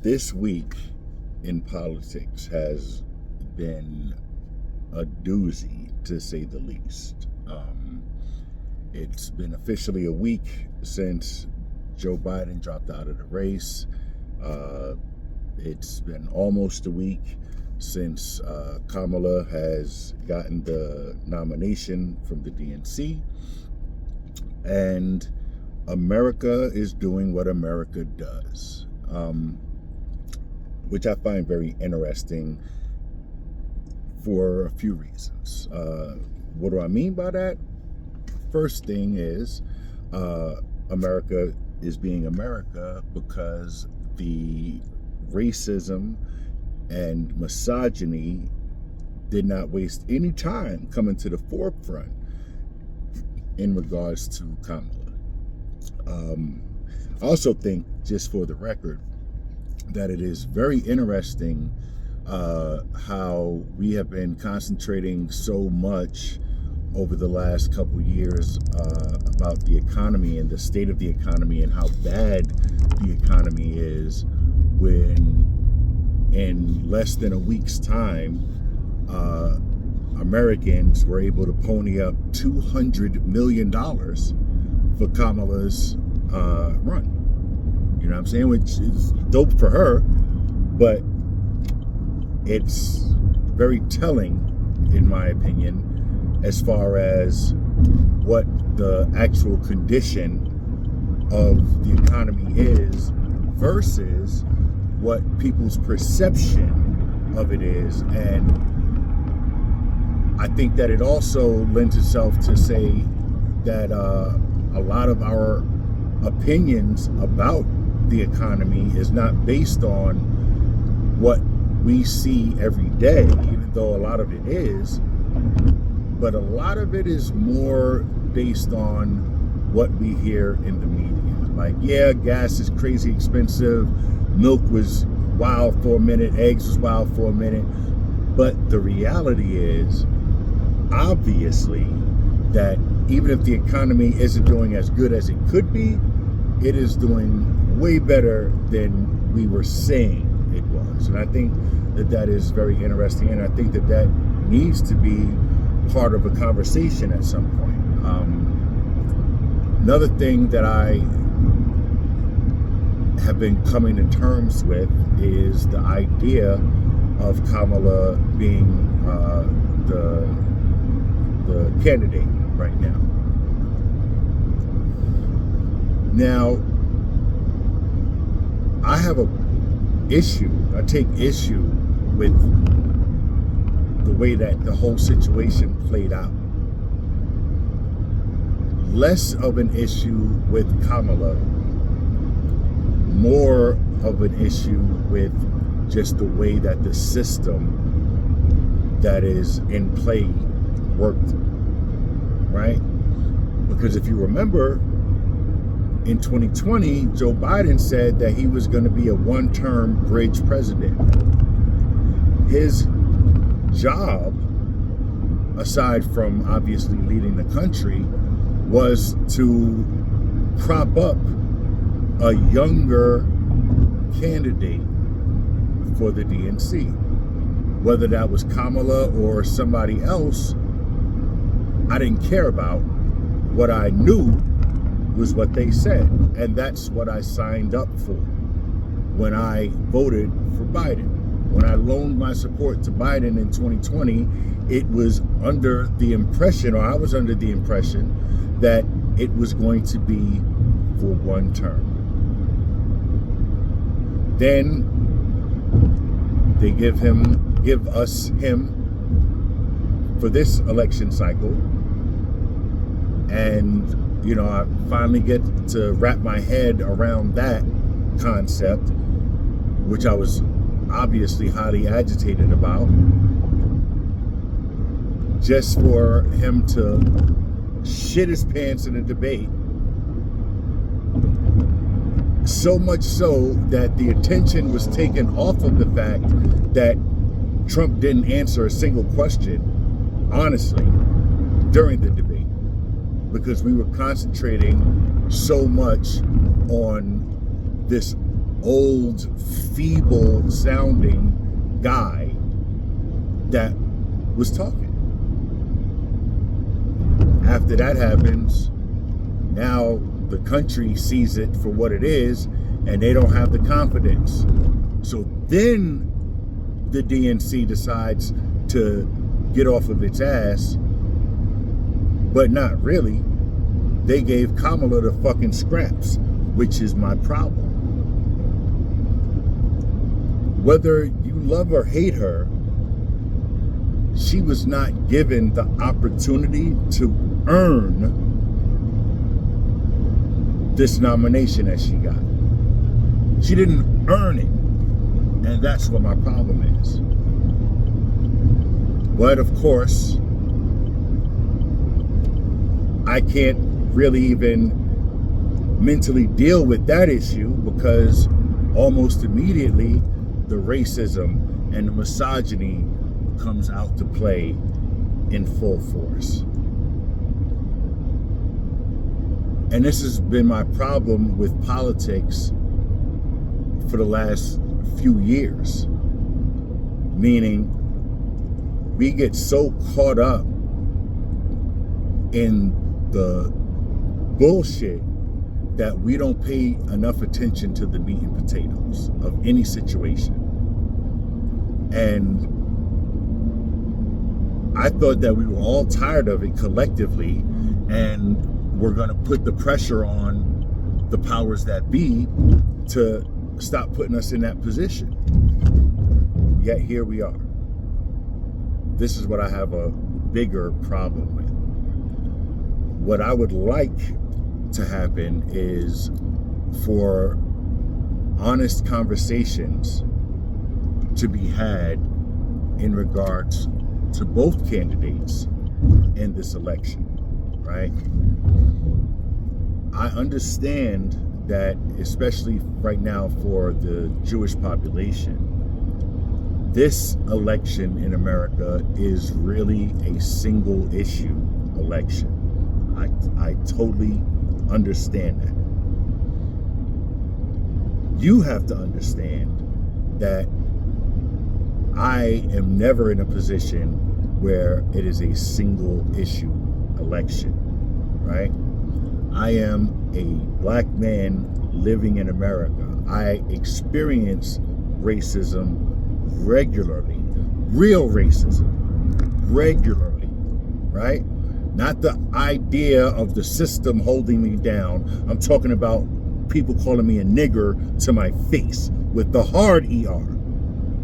This week in politics has been a doozy, to say the least. It's been officially a week since Joe Biden dropped out of the race. It's been almost a week since Kamala has gotten the nomination from the DNC. And America is doing what America does, which I find very interesting for a few reasons. What do I mean by that? First thing is America is being America because the racism and misogyny did not waste any time coming to the forefront in regards to Kamala. I also think, just for the record, that it is very interesting how we have been concentrating so much over the last couple years about the economy and the state of the economy and how bad the economy is, when in less than a week's time Americans were able to pony up $200 million for Kamala's run. You know what I'm saying? Which is dope for her, but it's very telling, in my opinion, as far as what the actual condition of the economy is versus what people's perception of it is. And I think that it also lends itself to say that a lot of our opinions about the economy is not based on what we see every day, even though a lot of it is, but a lot of it is more based on what we hear in the media. Like, yeah, gas is crazy expensive, milk was wild for a minute, eggs was wild for a minute, but the reality is, obviously, that even if the economy isn't doing as good as it could be, it is doing way better than we were saying it was. And I think that that is very interesting, and I think that that needs to be part of a conversation at some point. Another thing that I have been coming to terms with is the idea of Kamala being the candidate right now. Now, I take issue with the way that the whole situation played out. Less of an issue with Kamala, more of an issue with just the way that the system that is in play worked, right? Because if you remember, in 2020, Joe Biden said that he was going to be a one-term bridge president. His job, aside from obviously leading the country, was to prop up a younger candidate for the DNC. Whether that was Kamala or somebody else, I didn't care about. What I knew was what they said, and that's what I signed up for when I voted for Biden. When I loaned my support to Biden in 2020, it was under the impression, or I was under the impression, that it was going to be for one term. Then they give us him for this election cycle, and I finally get to wrap my head around that concept, which I was obviously highly agitated about, just for him to shit his pants in a debate, so much so that the attention was taken off of the fact that Trump didn't answer a single question, honestly, during the debate, because we were concentrating so much on this old, feeble sounding guy that was talking. After that happens, now the country sees it for what it is, and they don't have the confidence. So then the DNC decides to get off of its ass, but not really. They gave Kamala the fucking scraps, which is my problem. Whether you love or hate her, she was not given the opportunity to earn this nomination that she got. She didn't earn it. And that's what my problem is. But of course, I can't really even mentally deal with that issue because almost immediately the racism and the misogyny comes out to play in full force. And this has been my problem with politics for the last few years. Meaning, we get so caught up in the bullshit that we don't pay enough attention to the meat and potatoes of any situation. And I thought that we were all tired of it collectively, and we're going to put the pressure on the powers that be to stop putting us in that position. Yet here we are. This is what I have a bigger problem with. What I would like to happen is for honest conversations to be had in regards to both candidates in this election, right? I understand that, especially right now for the Jewish population, this election in America is really a single issue election. I totally understand that. You have to understand that I am never in a position where it is a single issue election, right? I am a black man living in America. I experience racism regularly, real racism regularly, right? Not the idea of the system holding me down. I'm talking about people calling me a nigger to my face with the hard ER.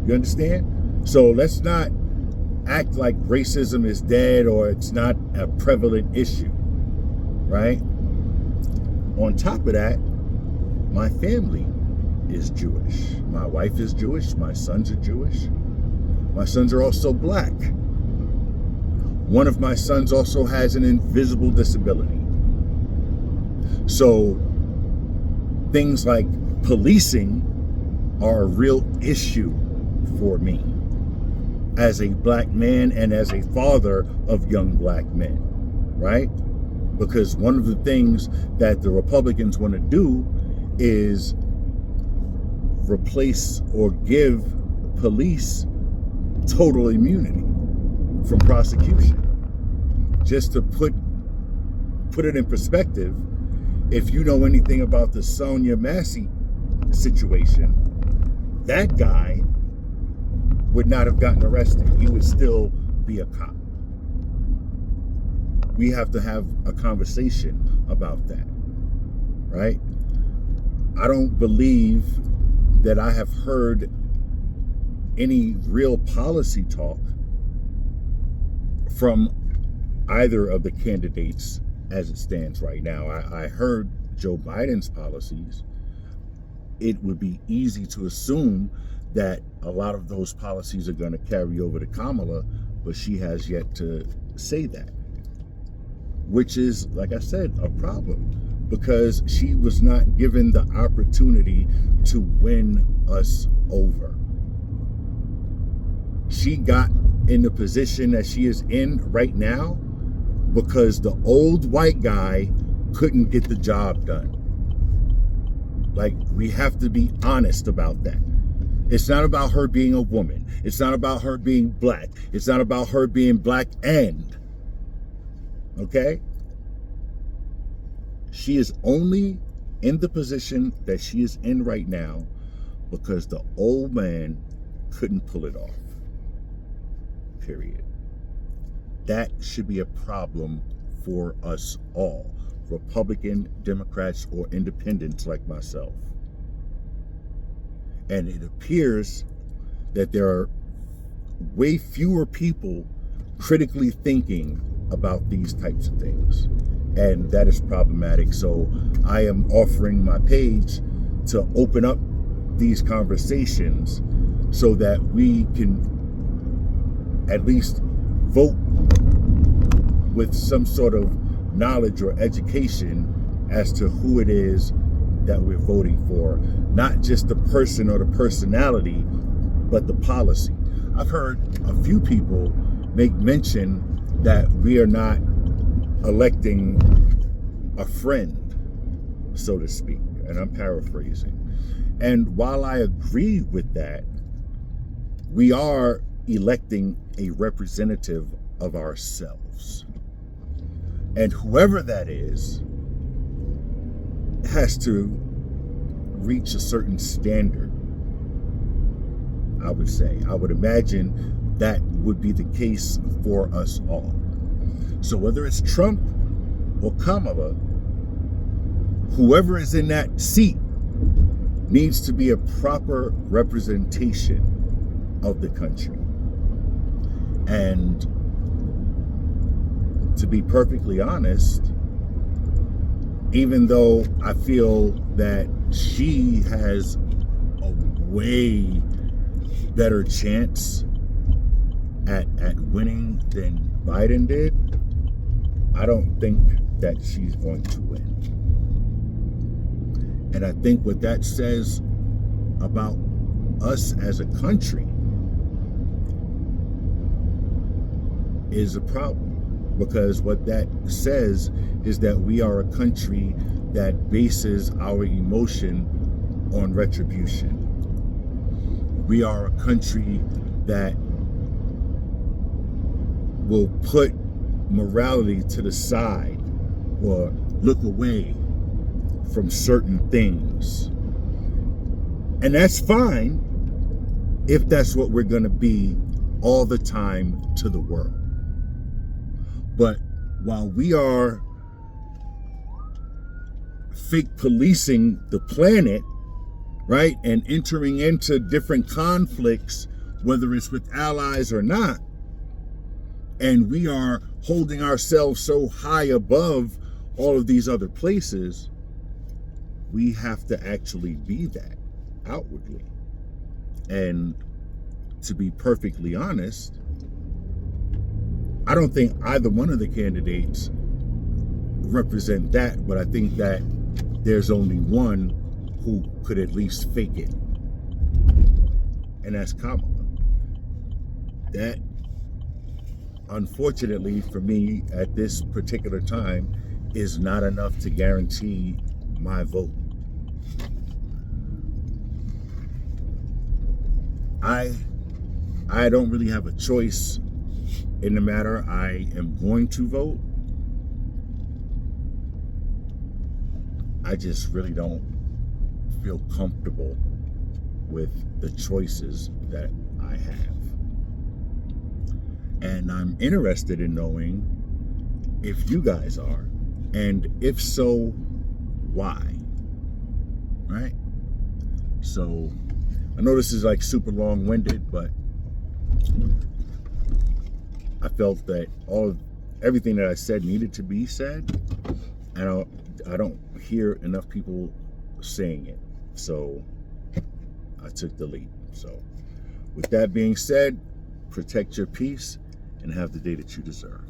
You understand? So let's not act like racism is dead or it's not a prevalent issue, right? On top of that, my family is Jewish. My wife is Jewish. My sons are Jewish. My sons are also black. One of my sons also has an invisible disability. So things like policing are a real issue for me as a black man and as a father of young black men, right? Because one of the things that the Republicans want to do is replace or give police total immunity from prosecution. Just to put it in perspective, if you know anything about the Sonia Massey situation, that guy would not have gotten arrested. He would still be a cop. We have to have a conversation about that, right? I don't believe that I have heard any real policy talk from either of the candidates as it stands right now. I heard Joe Biden's policies. It would be easy to assume that a lot of those policies are going to carry over to Kamala, but she has yet to say that, which is, like I said, a problem because she was not given the opportunity to win us over. She got in the position that she is in right now because the old white guy couldn't get the job done. Like, we have to be honest about that. It's not about her being a woman. It's not about her being black. It's not about her being black and, okay? She is only in the position that she is in right now because the old man couldn't pull it off. Period. That should be a problem for us all, Republican, Democrats, or independents like myself. And it appears that there are way fewer people critically thinking about these types of things. And that is problematic. So I am offering my page to open up these conversations so that we can at least vote with some sort of knowledge or education as to who it is that we're voting for, not just the person or the personality, but the policy. I've heard a few people make mention that we are not electing a friend, so to speak, and I'm paraphrasing. And while I agree with that, we are electing a representative of ourselves. And whoever that is has to reach a certain standard, I would say. I would imagine that would be the case for us all. So whether it's Trump or Kamala, whoever is in that seat needs to be a proper representation of the country. And to be perfectly honest, even though I feel that she has a way better chance at winning than Biden did, I don't think that she's going to win. And I think what that says about us as a country is a problem. Because what that says is that we are a country that bases our emotion on retribution. We are a country that will put morality to the side or look away from certain things. And that's fine if that's what we're going to be all the time to the world. But while we are fake policing the planet, right, and entering into different conflicts, whether it's with allies or not, and we are holding ourselves so high above all of these other places, we have to actually be that outwardly. And to be perfectly honest, I don't think either one of the candidates represent that, but I think that there's only one who could at least fake it, and that's Kamala. That, unfortunately for me at this particular time, is not enough to guarantee my vote. I don't really have a choice in the matter. I am going to vote. I just really don't feel comfortable with the choices that I have. And I'm interested in knowing if you guys are, and if so, why? Right? So I know this is like super long-winded, but I felt that everything that I said needed to be said, and I don't hear enough people saying it, so I took the lead. So with that being said, protect your peace and have the day that you deserve.